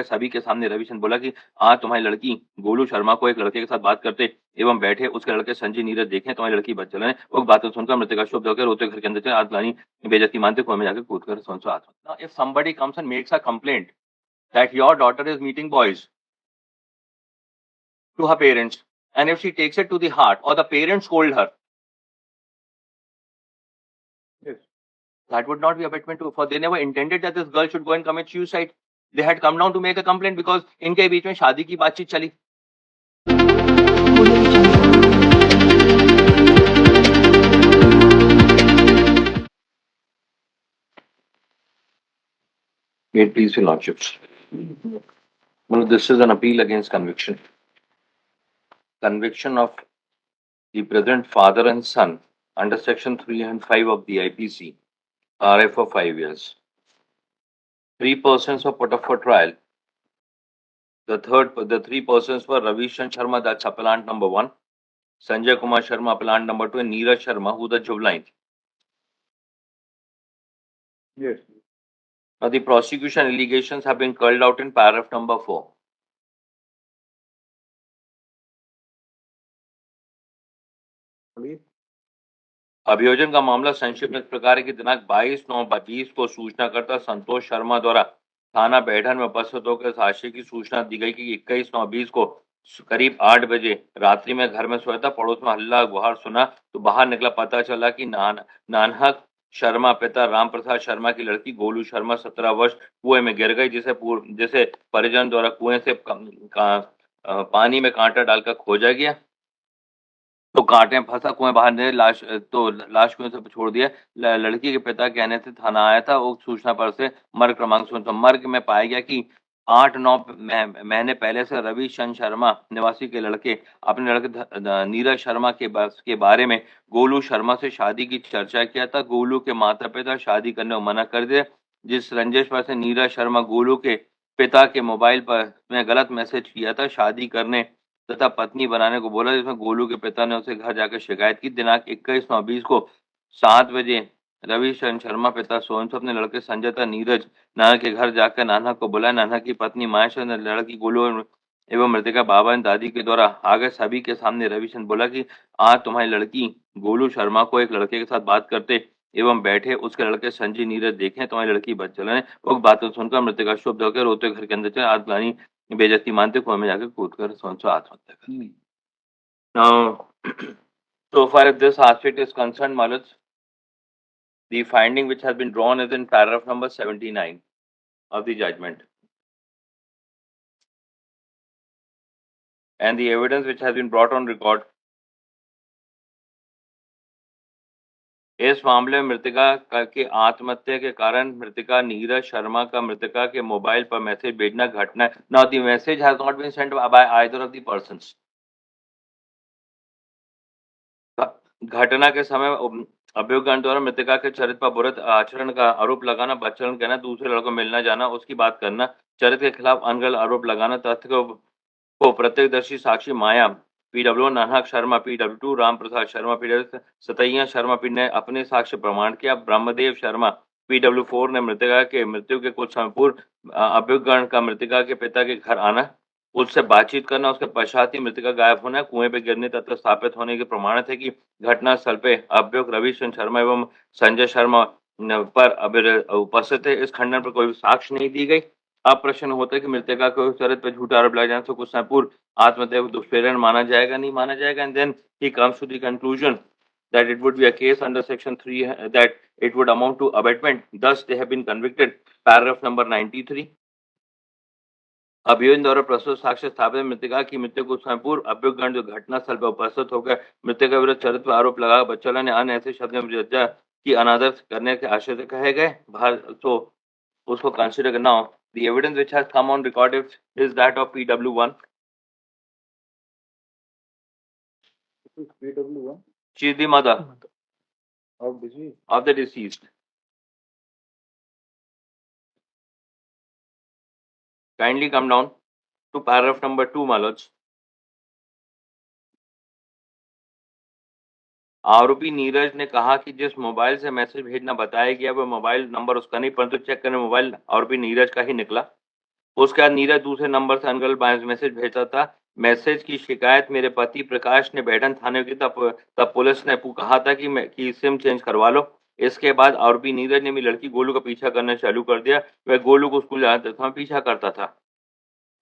सभी के सामने रविशंकर बोला कि आज तुम्हारी लड़की गोलू शर्मा को एक लड़के के साथ बात करते एवं बैठे उसके लड़के संजय नीरज देखें तुम्हारी लड़की बच चले। वो बात सुनकर मृतिका शुभ होकर रोते घर के अंदर चले। आदलानी बेइज्जती मानते कुएं में जाकर कूदकर सोनसो आत्महत्या। If somebody comes and makes a complaint that your daughter is meeting boys to her parents, and if she takes it to the heart or the parents scold her, yes, that would not be abatement to, for they never intended that this girl should go and commit suicide. They had come down to make a complaint because इनके बीच में शादी की बातचीत चली। May it please your lordships. Well, this is an appeal against conviction. Conviction of the present father and son under section 3 and 5 of the IPC, RA for 5 years. 3 persons were put up for trial. The 3 persons were Ravi Sharma, that's appellant number 1, Sanjay Kumar Sharma, appellant number 2, and Neeraj Sharma, who the juvenile. Yes. Now the prosecution allegations have been curled out in paragraph number 4. अभियोजन का मामला संक्षिप्त इस प्रकार की दिनांक 22/9/20 को सूचनाकर्ता संतोष शर्मा द्वारा थाना बैठन में उपस्थित होकर साक्ष्य की सूचना दी गई कि 21/9/20 को करीब 8 बजे रात्रि में घर में सोया था। पड़ोस में हल्ला गुहार सुना तो बाहर निकला। पता चला कि नानहक शर्मा पिता राम प्रसाद शर्मा की लड़की गोलू शर्मा 17 वर्ष कुएं में गिर गई, जिसे परिजन द्वारा कुएं से पानी में कांटा डालकर खोजा गया तो कांटे में फंसा कुएं बाहर निकले। लाश कुएं से छोड़ दिया। लड़की के पिता कहने से थाना आया था। उक्त सूचना पर से मर्ग क्रमांक सुन तो मर्ग में पाया गया कि 8-9 महीने पहले से रवि शर्मा निवासी के लड़के अपने लड़के नीरज शर्मा के बारे में गोलू शर्मा से शादी की चर्चा किया था। गोलू के माता पिता शादी करने को मना कर दिया। जिस रंजिश पर से नीरज शर्मा गोलू के पिता के मोबाइल पर में गलत मैसेज किया था शादी करने तथा पत्नी बनाने को बोला, जिसमें गोलू के पिता ने उसे घर जाकर शिकायत की। दिनांक 21/9/20 को 7 बजे रवि शर्मा पिता सोनसो अपने लड़के संजय तथा नीरज नाना के घर जाकर नाना को बुलाया। नाना की पत्नी माया ने लड़की गोलू एवं मृतिका बाबा एवं दादी के द्वारा आगे सभी के सामने रविशंकर बोला कि आज तुम्हारी लड़की गोलू शर्मा को एक लड़के के साथ बात करते एवं बैठे उसके लड़के संजय नीरज देखें तुम्हारी लड़की बच चले। वो बात सुनकर मृतिका शुभ होकर रोते घर के अंदर चले। आदलानी बेइज्जती मानते कुएं में जाकर कूदकर सोनसो आत्महत्या कर ली। Now, so far as this aspect is concerned, Malaj, the finding which has been drawn is in paragraph number 79 of the judgment, and the evidence which has been brought on record. इस मामले में मृतिका के आत्महत्या के कारण मृतिका नीरज शर्मा का मृतिका के मोबाइल पर मैसेज भेजना घटना। Now the message has not been sent by either of the persons. घटना के समय अभियोगगण द्वारा मृतिका के चरित्र पर बुरे आचरण का आरोप लगाना, बच्चन कहना, दूसरे लड़कों मिलना जाना, उसकी बात करना, चरित्र के खिलाफ अनगढ़ आरोप लगाना, तथ्य को प्रत्यक्षदर्शी साक्षी माया PW, Nanak Sharma PW2, Ram Prasad Sharma PW, सतैया Sharma P ने अपने साक्ष्य प्रमाण किया। ब्रह्मदेव शर्मा PW4 ने मृतिका के मृत्यु के कुछ समय पूर्व अभियोगगण का मृतिका के पिता के घर आना, उससे बातचीत करना, उसके पश्चात ही मृतिका गायब होना, कुएं पे गिरने तथा स्थापित होने के प्रमाण थे कि घटना स्थल पे अभियुक्त रवि शर्मा एवं संजय शर्मा पर उपस्थित थे। इस खंडन पर कोई साक्ष्य नहीं दी गई। अब प्रश्न होता है कि मृतिका को चरित्र पर झूठा आरोप लगाए जाने से कुछ समय पूर्व आत्महत्या को दुष्प्रेरण माना जाएगा, नहीं माना जाएगा। And then he comes to the conclusion that it would be a case under section 3 that it would amount to abetment, thus they have been convicted. Paragraph number 93. अभियोजन द्वारा प्रस्तुत साक्ष्य स्थापित मृतिका की मृत्यु को समय पूर्व अभियोगगण जो घटना स्थल पर उपस्थित होकर मृतिका विरुद्ध चरित्र आरोप लगा बच्चों ने अन्य ऐसे शब्द में की अनादर करने के आशय से कहे गए तो उसको कंसिडर करना। The evidence which has come on record is that of PW1. PW1? She is the mother of the deceased. Kindly come down to paragraph number 2, Maloj. आरोपी नीरज ने कहा कि जिस मोबाइल से मैसेज भेजना बताया गया वो मोबाइल नंबर उसका नहीं, परंतु चेक करने मोबाइल आरोपी नीरज का ही निकला। उसके बाद नीरज दूसरे नंबर से अनकल मैसेज भेजता था। मैसेज की शिकायत मेरे पति प्रकाश ने बैठन थाने की, तब पुलिस ने कहा था कि सिम चेंज करवा लो। इसके बाद आरोपी नीरज ने मेरी लड़की गोलू का पीछा करना चालू कर दिया। वह गोलू को स्कूल जाते समय पीछा करता था।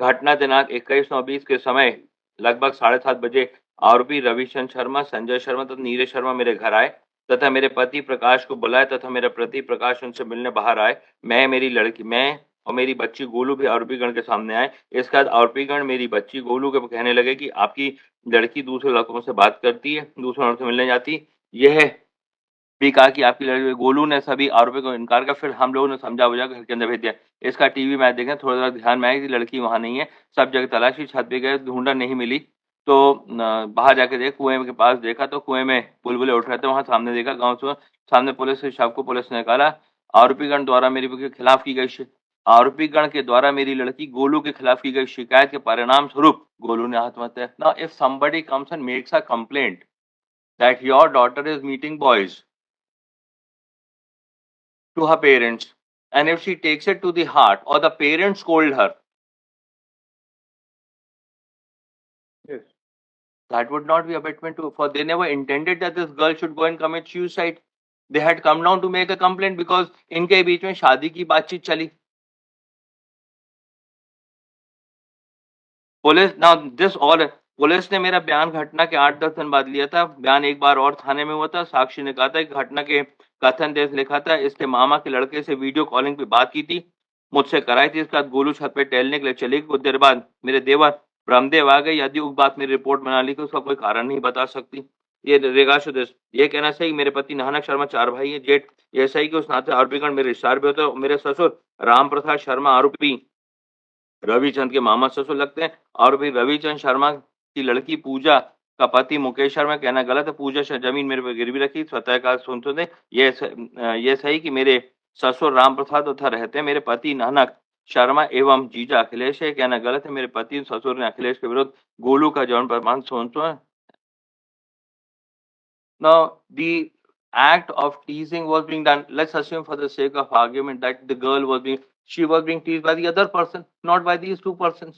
घटना दिनांक 21/9/20 के समय लगभग 7:30 बजे आरोपी रविचंद्र शर्मा, संजय शर्मा तथा नीरज शर्मा मेरे घर आए तथा मेरे पति प्रकाश को बुलाया तथा मेरे पति प्रकाश उनसे मिलने बाहर आए। मैं और मेरी बच्ची गोलू भी आरोपी गण के सामने आए। इसके बाद आरोपी गण मेरी बच्ची गोलू को कहने लगे कि आपकी लड़की दूसरे लड़कों से बात करती है, दूसरे लड़कों से मिलने जाती। यह भी कहा कि आपकी लड़की। गोलू ने सभी आरोपियों को इनकार कर, फिर हम लोगों ने समझा बुझा घर के अंदर भेज दिया। इसका टीवी मैच देखें, थोड़ा देर ध्यान में आया कि लड़की वहां नहीं है। सब जगह तलाशी, छत पे गए, ढूंढा, नहीं मिली। तो बाहर जाके देख, कुएं के पास देखा तो कुएं में बुलबुले उठ रहे थे। वहां सामने देखा, गांव से सामने पुलिस के शव को पुलिस ने निकाला। आरोपीगण द्वारा मेरे के खिलाफ की गई आरोपीगण के द्वारा मेरी लड़की गोलू के खिलाफ की गई शिकायत के परिणाम स्वरूप गोलू ने आत्महत्या। Now if somebody comes and makes a complaint that your daughter is meeting boys to her parents, and if she takes it to the heart or the parents scold her, Yes. that would not be abatement to, for they never intended that this girl should go and commit suicide. They had come down to make a complaint because इनके बीच में शादी की बातचीत चली। Police now this all police ने मेरा बयान घटना के 8-10 दिन बाद लिया था। बयान एक बार और थाने में हुआ था। साक्षी ने कहा था कि घटना के कथन देश लिखा था, इसके मामा के लड़के से वीडियो कॉलिंग पे बात की थी, मुझसे कराई थी। इसके बाद गोलू छत पे टहलने के लिए चली गई। कुछ देर बाद मेरे देवर ब्रह्मदेव आ गए। यदि उस बात मेरी रिपोर्ट बना ली तो उसका कोई कारण नहीं बता सकती। ये रेगाश ये कहना सही, मेरे पति नानक शर्मा 4 भाई है। जेठ ये सही कि उस नाते आरोपीगण मेरे रिश्तेदार भी होते हैं। मेरे ससुर राम प्रसाद शर्मा आरोपी रविचंद के मामा ससुर लगते हैं। और भी रविचंद शर्मा की लड़की पूजा का पति मुकेश शर्मा, कहना गलत है। पूजा जमीन मेरे पे गिरवी रखी, स्वतः का सुनते ये सही कि मेरे ससुर राम प्रसाद तथा रहते हैं मेरे पति नानक शर्मा एवं जीजा अखिलेश है। कहना गलत है, मेरे पति ससुर ने अखिलेश के विरुद्ध गोलू का जौन प्रमाण सुनते हैं। Now, the act of teasing was being done. Let's assume, for the sake of argument, that she was being teased by the other person, not by these two persons.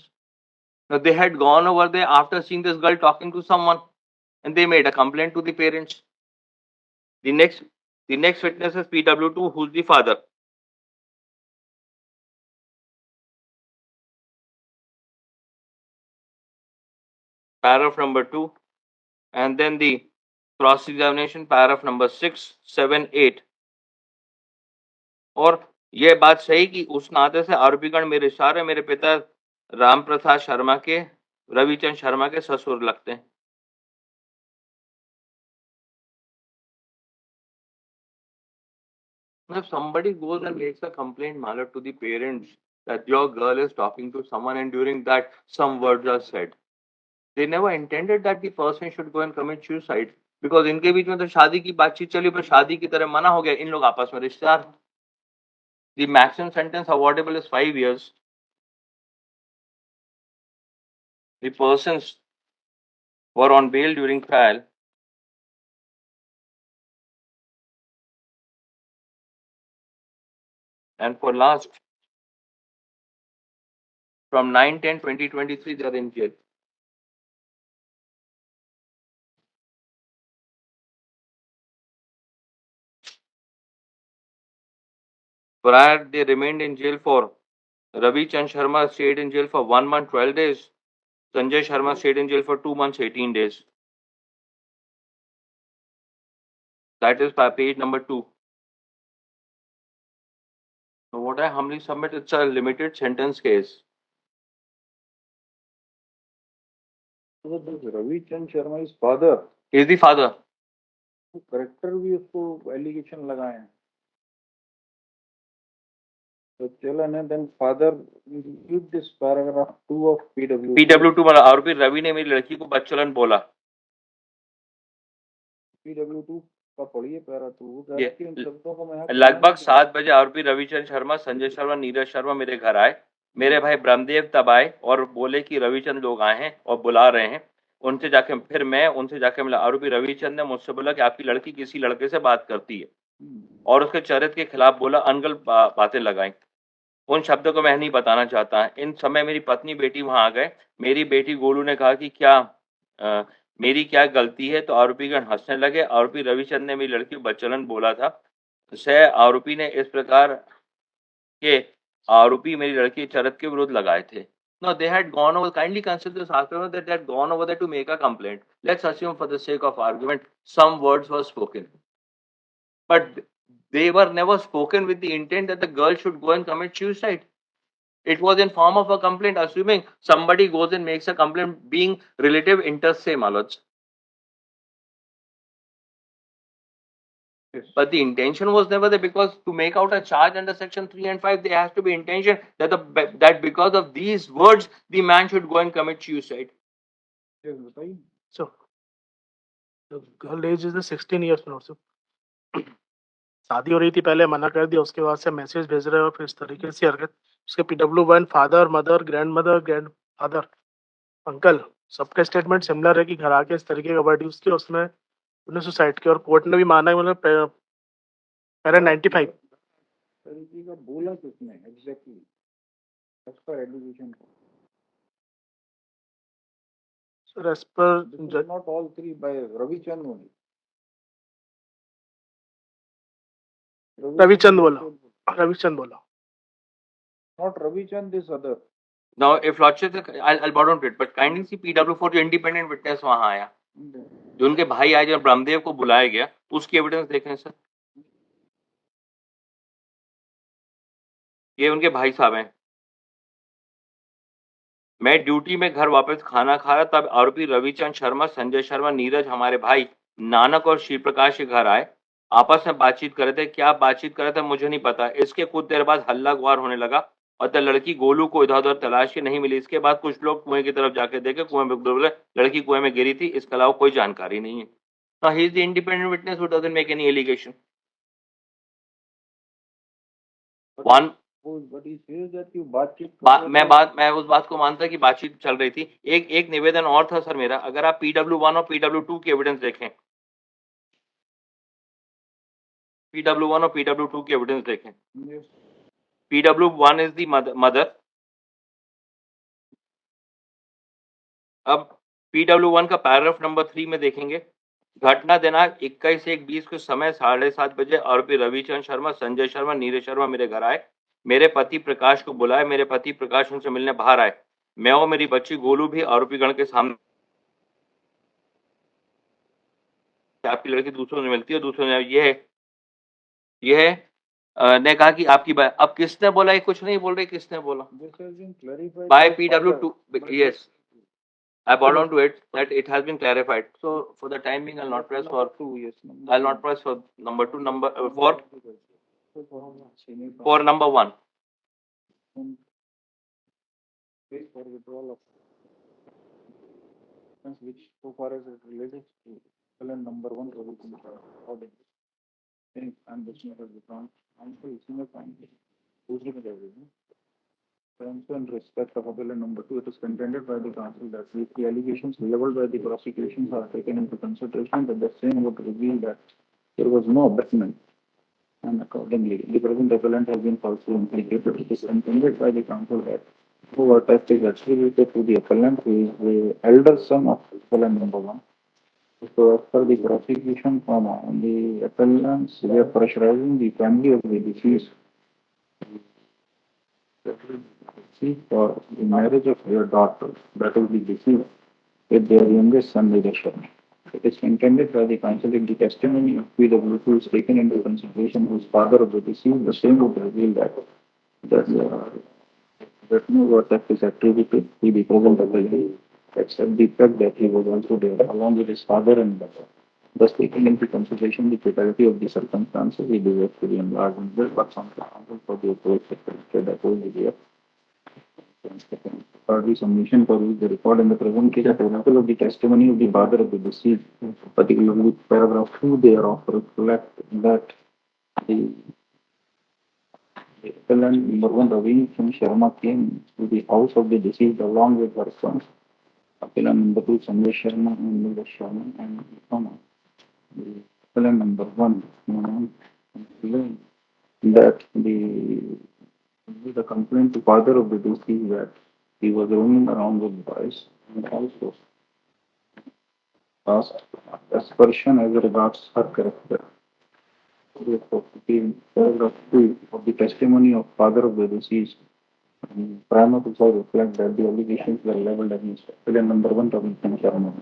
Now, they had gone over there after seeing this girl talking to someone, and they made a complaint to the parents. The next witness is PW2, who's the father. Paragraph number 2, and then the cross examination, paragraph number 6, 7, 8. और यह बात सही कि उस नाते से आरोपीगण मेरे सारे मेरे पिता राम प्रसाद शर्मा के रविचंद शर्मा के ससुर लगते हैं। If somebody goes and makes a complaint, Malak, to the parents that your girl is talking to someone and during that some words are said, they never intended that the person should go and commit suicide, because इनके बीच में तो शादी की बातचीत चली, पर शादी की तरह मना हो गया। इन लोग आपस में रिश्तेदार। The maximum sentence awardable is 5 years. The persons were on bail during trial. And for last, from 9/10/2023, they are in jail. Prior, they remained in jail for Ravi Chand Sharma stayed in jail for 1 month 12 days. Sanjay Sharma stayed in jail for 2 months 18 days. That is by page number 2. So what I humbly submit, it's a limited sentence case. So this Ravi Chand Sharma is father. He is the father. Character भी उसको allegation लगाए हैं। तो चला ना, then father read this paragraph 2 of PW. PW2 मतलब आरोपी रवि ने मेरी लड़की को बदचलन बोला। PW2 का पढ़िए पैरा 2। इन शब्दों को मैं लगभग 7 बजे आरोपी रविचंद शर्मा, संजय शर्मा, नीरज शर्मा मेरे घर आए। मेरे भाई ब्रह्मदेव तब आए और बोले कि रविचंद लोग आए हैं और बुला रहे हैं। उनसे जाके मिला। आरोपी रविचंद ने मुझसे बोला कि आपकी लड़की किसी लड़के से बात करती है और उसके चरित्र के खिलाफ बोला, अनगल बातें लगाई। उन शब्दों को मैं नहीं बताना चाहता। इन समय मेरी पत्नी बेटी वहां आ गए। मेरी बेटी गोलू ने कहा कि क्या मेरी क्या गलती है, तो आरोपीगण हंसने लगे। आरोपी रविचंद ने मेरी लड़की को बच्चलन बोला था। सह आरोपी ने इस प्रकार के आरोपी मेरी लड़की चरत के विरुद्ध लगाए थे। No, they had gone over. Kindly consider this afternoon that they had gone over there to make a complaint. Let's assume, for the sake of argument, some words were spoken, but they were never spoken with the intent that the girl should go and commit suicide. It was in form of a complaint, assuming somebody goes and makes a complaint, being relative inter se, Maloj. Yes. But the intention was never there, because to make out a charge under section 3 and 5, there has to be intention that that because of these words, the man should go and commit suicide. Yes, बताइए. So the girl age is the 16 years now. So शादी हो रही थी, पहले मना कर दिया, उसके बाद से मैसेज भेज रहे हो, फिर इस तरीके से हरकत. उसके PW1 father, mother, grand father, uncle, सबका स्टेटमेंट सिमिलर है कि घर आके इस तरीके का वर्ड यूज किया, उसमें उन्होंने सुसाइड किया और कोर्ट ने भी माना है. मतलब पैरा 95. तरीके का बोला किसने exactly as per education. Sir as per not all three by Ravichand only. Ravichand बोला. Not Ravichand, this other. Now, if Lordship, I'll bow down to it, but kindly see PW4 जो independent witness वहां आया, जो उनके भाई आए, जब ब्रह्मदेव को बुलाया गया, उसकी एविडेंस देखें सर. ये उनके भाई साहब हैं. मैं ड्यूटी में घर वापस खाना खा रहा, तब आरोपी रविचंद शर्मा, संजय शर्मा, नीरज हमारे भाई नानक और शिव प्रकाश के घर आए. आपस में बातचीत कर रहे थे. क्या बातचीत कर रहे थे मुझे नहीं पता. इसके कुछ देर बाद हल्ला गुहार होने लगा और तब लड़की गोलू को इधर उधर तलाश के नहीं मिली. इसके बाद कुछ लोग कुएं की तरफ जाके देखे, कुएं में बोले लड़की कुएं में गिरी थी. इसके अलावा कोई जानकारी नहीं है. Now he is the independent witness who doesn't make any allegation. One, But he says that you बातचीत. मैं उस बात को मानता कि बातचीत चल रही थी. एक निवेदन और था सर मेरा. अगर आप PW1 और PW2 की एविडेंस देखें, PW1 और PW2 की एविडेंस देखें. Yes. PW1 is the mother. अब PW1 का पैराग्राफ नंबर 3 में देखेंगे. घटना दिनांक 21/1/20 को समय 7:30 बजे आरोपी रविचंद शर्मा, संजय शर्मा, नीरज शर्मा मेरे घर आए. मेरे पति प्रकाश को बुलाए. मेरे पति प्रकाश उनसे मिलने बाहर आए. मैं और मेरी बच्ची गोलू भी आरोपी गण के सामने. आपकी लड़की दूसरों से मिलती है, दूसरों ने यह ने कहा कि आपकी बात. अब किसने बोला, ये कुछ नहीं बोल रहे. किसने बोला? This has been clarified By by PW2. father. Yes, I brought on to it that it has been clarified. So for the time being, I'll not press for 2 years. I'll not press for number 2. Number for number 1. Wait for withdrawal of which so far as it related to felon number 1 Ravichand order. And this matter withdrawn. Also, इसी में find दूसरे में जाएगी. Terms and respect of felon number 2, it is contended by the counsel that if the allegations leveled by the prosecutions are taken into consideration, that the same would reveal that there was no abetment, and accordingly, the present appellant has been falsely implicated. It is contended by the counsel that who attest is attributed to the appellant, who is the elder son of appellant number 1. So, as per the prosecution, the appellants were pressurizing the family of the deceased for the marriage of their daughter, that is the deceased, with their youngest son, Niraj Sharma. It is contended by the counsel in the testimony of PW2 is taken into consideration, whose father of the deceased, the same would reveal that no worth is attributed to the present appellant, except the fact that he was also there along with his father and mother. Thus, taking into consideration the totality of the circumstances, he deserves to be enlarged in this, but some counsel for the approach that will be there. Thirdly, submission for which the record in the present case, a total of the testimony of the father of the deceased, particularly paragraph 2 thereof, reflect that the appellant number 1 Ravichand Sharma came to the house of the deceased along with her sons, appellant number 2 Sanjay Sharma and Niraj Sharma, and the appellant number 1 that the The complaint to father of the deceased that he was roaming around with boys and also asked aspersion as regards her character. Therefore, in paragraph 2 of the testimony of father of the deceased, prima facie reflect that the allegations were leveled against appellant number 1 Robinson Sharma.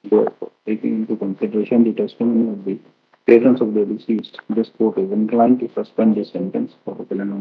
Therefore, taking into consideration the testimony of the parents of the deceased, this court is inclined to suspend the sentence for appellant number